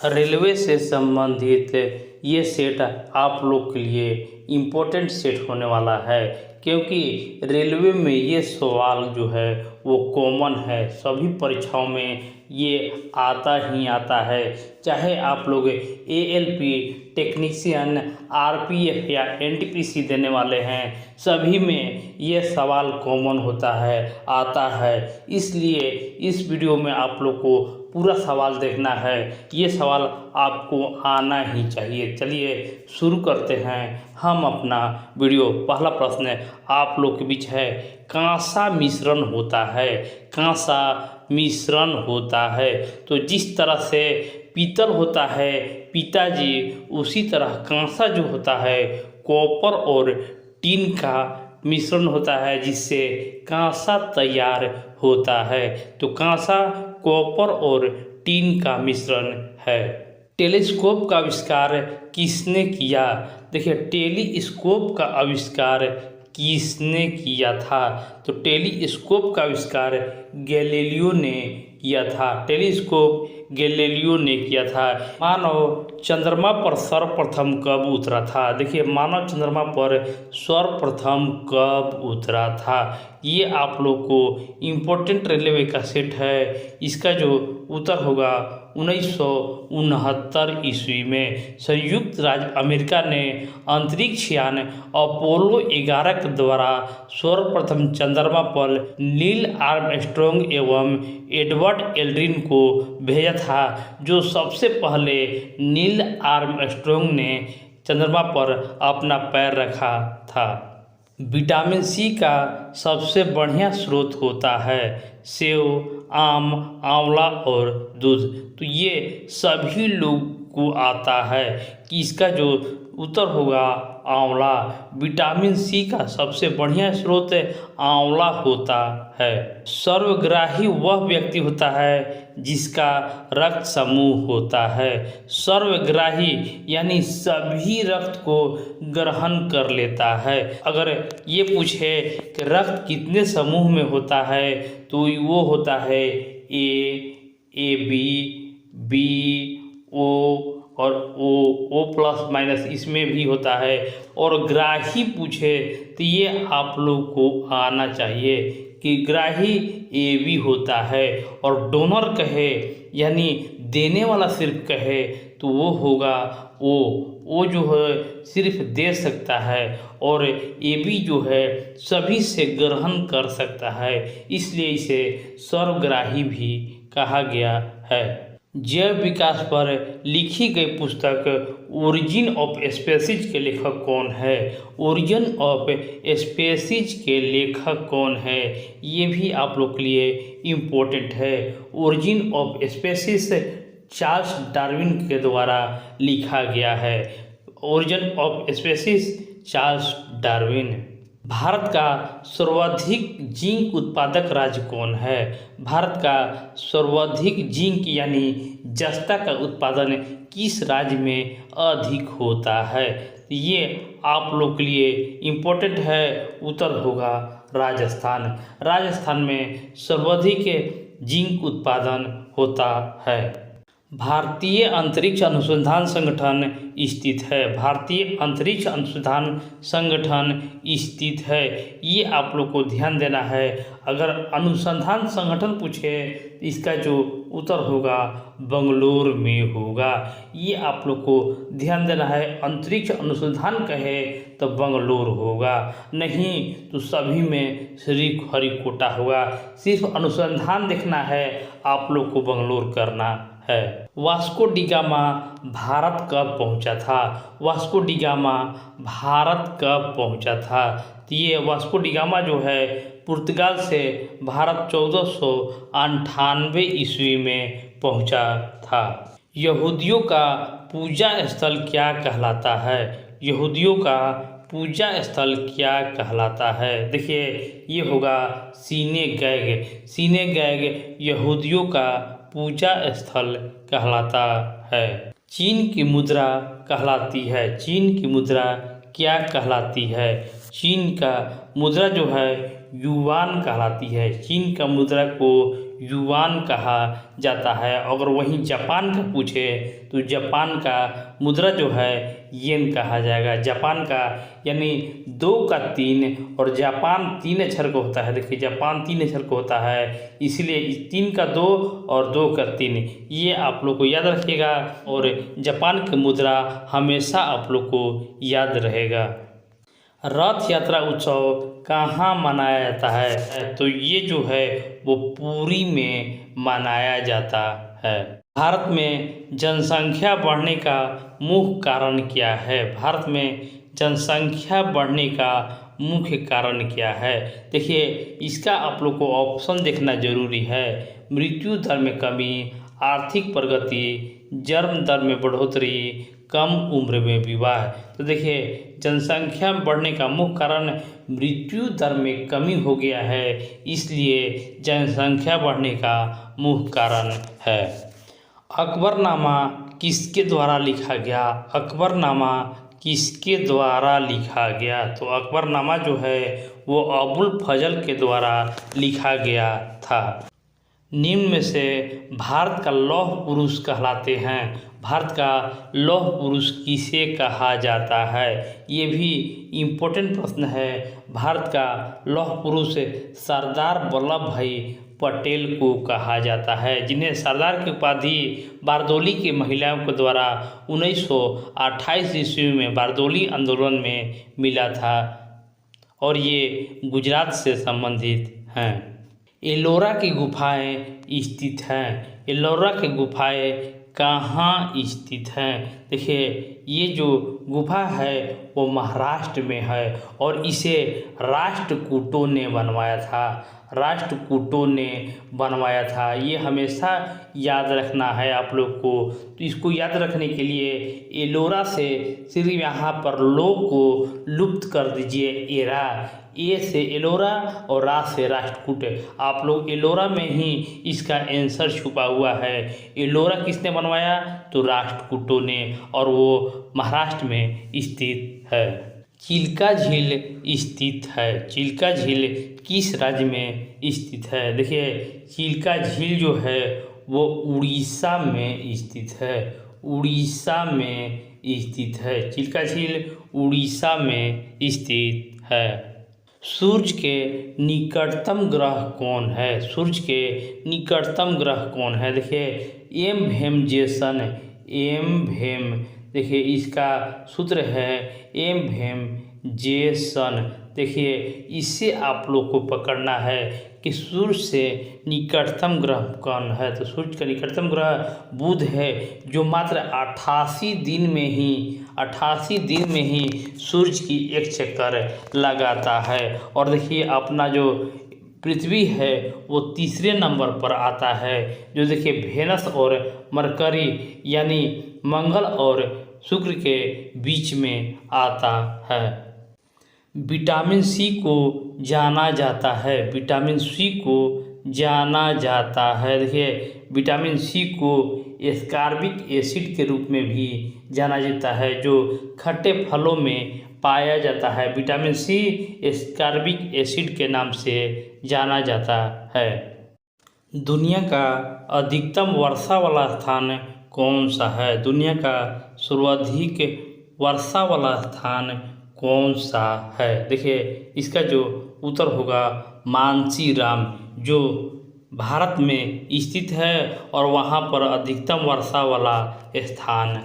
Railway से संबंधित ये सेट आप लोग के लिए इम्पोर्टेंट सेट होने वाला है, क्योंकि रेलवे में ये सवाल जो है वो कॉमन है। सभी परीक्षाओं में ये आता ही आता है। चाहे आप लोग ALP टेक्नीशियन, RPF या NTPC देने वाले हैं, सभी में ये सवाल कॉमन होता है, आता है। इसलिए इस वीडियो में आप लोग को पूरा सवाल देखना है। ये सवाल आपको आना ही चाहिए। चलिए शुरू करते हैं हम अपना वीडियो। पहला प्रश्न आप लोग के बीच है, कांसा मिश्रण होता है। कांसा मिश्रण होता है तो जिस तरह से पीतल होता है पिताजी, उसी तरह कांसा जो होता है कॉपर और टीन का मिश्रण होता है, जिससे कांसा तैयार होता है। तो कांसा कॉपर और टीन का मिश्रण है। टेलीस्कोप का आविष्कार किसने किया? देखिए, टेलीस्कोप का आविष्कार किसने किया था? तो टेलीस्कोप का आविष्कार गैलीलियो ने किया था। टेलीस्कोप गैलीलियो ने किया था। मानव चंद्रमा पर सर्वप्रथम कब उतरा था? देखिए, मानव चंद्रमा पर सर्वप्रथम कब उतरा था? ये आप लोग को इम्पोर्टेंट रेलवे का सेट है। इसका जो उत्तर होगा 1969 ईस्वी में संयुक्त राज्य अमेरिका ने अंतरिक्ष यान अपोलो 11 के द्वारा सर्वप्रथम चंद्रमा पर नील आर्मस्ट्रॉन्ग एवं एडवर्ड एल्ड्रिन को भेजा था। जो सबसे पहले नील आर्मस्ट्रॉन्ग ने चंद्रमा पर अपना पैर रखा था। विटामिन सी का सबसे बढ़िया स्रोत होता है सेब, आम, आंवला और दूध। तो ये सभी लोग को आता है कि इसका जो उत्तर होगा आंवला। विटामिन सी का सबसे बढ़िया स्रोत आंवला होता है। सर्वग्राही वह व्यक्ति होता है जिसका रक्त समूह होता है। सर्वग्राही यानी सभी रक्त को ग्रहण कर लेता है। अगर ये पूछे कि रक्त कितने समूह में होता है, तो वो होता है AB, B, O और O प्लस माइनस इसमें भी होता है। और ग्राही पूछे तो ये आप लोग को आना चाहिए कि ग्राही AB होता है। और डोनर कहे यानी देने वाला सिर्फ कहे तो वो होगा O जो है सिर्फ दे सकता है, और AB जो है सभी से ग्रहण कर सकता है, इसलिए इसे सर्वग्राही भी कहा गया है। जैव विकास पर लिखी गई पुस्तक ओरिजिन ऑफ स्पीसीज के लेखक कौन है? ओरिजिन ऑफ स्पीसीज के लेखक कौन है? ये भी आप लोग के लिए इम्पोर्टेंट है। Origin of species Charles Darwin के द्वारा लिखा गया है। Origin of species Charles Darwin. Bharat का सर्वाधिक जिंक उत्पादक राज्य कौन है? भारत का सर्वाधिक जिंक यानी जस्ता का उत्पादन किस राज्य में अधिक होता है? ये आप लोग के लिए इम्पोर्टेंट है। उत्तर होगा राजस्थान। राजस्थान में सर्वाधिक जिंक उत्पादन होता है। भारतीय अंतरिक्ष अनुसंधान संगठन स्थित है। भारतीय अंतरिक्ष अनुसंधान संगठन स्थित है। ये आप लोग को ध्यान देना है। अगर अनुसंधान संगठन पूछे तो इसका जो उत्तर होगा बंगलोर में होगा। ये आप लोग को ध्यान देना है। अंतरिक्ष अनुसंधान कहे तो बंगलोर होगा, नहीं तो सभी में श्रीहरिकोटा होगा। सिर्फ अनुसंधान देखना है, आप लोग को बंगलोर करना है। वास्को डी गामा भारत कब पहुंचा था? वास्को डी गामा भारत कब पहुंचा था? तो ये वास्को डी गामा जो है पुर्तगाल से भारत 1498 ईस्वी में पहुंचा था। यहूदियों का पूजा स्थल क्या कहलाता है? यहूदियों का पूजा स्थल क्या कहलाता है? देखिए, ये होगा सिनेगैग। सिनेगैग यहूदियों का पूजा स्थल कहलाता है। चीन की मुद्रा कहलाती है। चीन की मुद्रा क्या कहलाती है? चीन का मुद्रा जो है युवान कहलाती है। चीन का मुद्रा को युआन कहा जाता है। अगर वहीं जापान का पूछे तो जापान का मुद्रा जो है येन कहा जाएगा। जापान का यानी 2 का 3 और जापान 3 अक्षर का होता है। देखिए जापान 3 अक्षर का होता है, इसलिए इस 3 का 2 और 2 का 3 ये आप लोग को याद रखिएगा और जापान की मुद्रा हमेशा आप लोग को याद रहेगा। रथ यात्रा उत्सव कहाँ मनाया जाता है? तो ये जो है वो पुरी में मनाया जाता है। भारत में जनसंख्या बढ़ने का मुख्य कारण क्या है? भारत में जनसंख्या बढ़ने का मुख्य कारण क्या है? देखिए इसका आप लोग को ऑप्शन देखना जरूरी है। मृत्यु दर में कमी, आर्थिक प्रगति, जन्म दर में बढ़ोतरी, कम उम्र में विवाह। तो देखिए जनसंख्या बढ़ने का मुख्य कारण मृत्यु दर में कमी हो गया है, इसलिए जनसंख्या बढ़ने का मुख्य कारण है। अकबरनामा किसके द्वारा लिखा गया? अकबरनामा किसके द्वारा लिखा गया? तो अकबरनामा जो है वो अबुल फजल के द्वारा लिखा गया था। निम्न में से भारत का लौह पुरुष कहलाते हैं। भारत का लौह पुरुष किसे कहा जाता है? ये भी इम्पोर्टेंट प्रश्न है। भारत का लौह पुरुष सरदार वल्लभ भाई पटेल को कहा जाता है, जिन्हें सरदार की उपाधि बारदोली की महिलाओं के द्वारा 1928 ईस्वी में बारदोली आंदोलन में मिला था और ये गुजरात से संबंधित हैं। एलोरा की गुफाएं स्थित हैं। एलोरा की गुफाएं कहाँ स्थित हैं? देखिए ये जो गुफा है वो महाराष्ट्र में है और इसे राष्ट्रकूटों ने बनवाया था। राष्ट्रकूटों ने बनवाया था, ये हमेशा याद रखना है आप लोग को। तो इसको याद रखने के लिए एलोरा से सिर्फ यहाँ पर लो को लुप्त कर दीजिए। एरा, ए से एलोरा और रा से राष्ट्रकूट। आप लोग एलोरा में ही इसका आंसर छुपा हुआ है। एलोरा किसने बनवाया? तो राष्ट्रकूटों ने, और वो महाराष्ट्र में स्थित है। चिल्का झील स्थित है। चिल्का झील किस राज्य में स्थित है? देखिए चिल्का झील जो है वो उड़ीसा में स्थित है। उड़ीसा में स्थित है। चिल्का झील उड़ीसा में स्थित है। सूर्य के निकटतम ग्रह कौन है? सूर्य के निकटतम ग्रह कौन है? देखिए एम हेमजेसन, एम भेम। देखिए इसका सूत्र है एम भेम जेसन। देखिए इससे आप लोग को पकड़ना है कि सूर्य से निकटतम ग्रह कौन है। तो सूर्य का निकटतम ग्रह बुध है, जो मात्र 88 दिन में ही सूर्य की एक चक्कर लगाता है। और देखिए अपना जो पृथ्वी है वो तीसरे नंबर पर आता है, जो देखिए वेनस और मरकरी यानी मंगल और शुक्र के बीच में आता है। विटामिन सी को जाना जाता है। विटामिन सी को जाना जाता है। देखिए विटामिन सी को एस्कॉर्बिक एसिड के रूप में भी जाना जाता है, जो खट्टे फलों में पाया जाता है। विटामिन सी एस्कॉर्बिक एसिड के नाम से जाना जाता है। दुनिया का अधिकतम वर्षा वाला स्थान कौन सा है? दुनिया का सर्वाधिक वर्षा वाला स्थान कौन सा है? देखिए इसका जो उत्तर होगा मानसीराम, जो भारत में स्थित है और वहाँ पर अधिकतम वर्षा वाला स्थान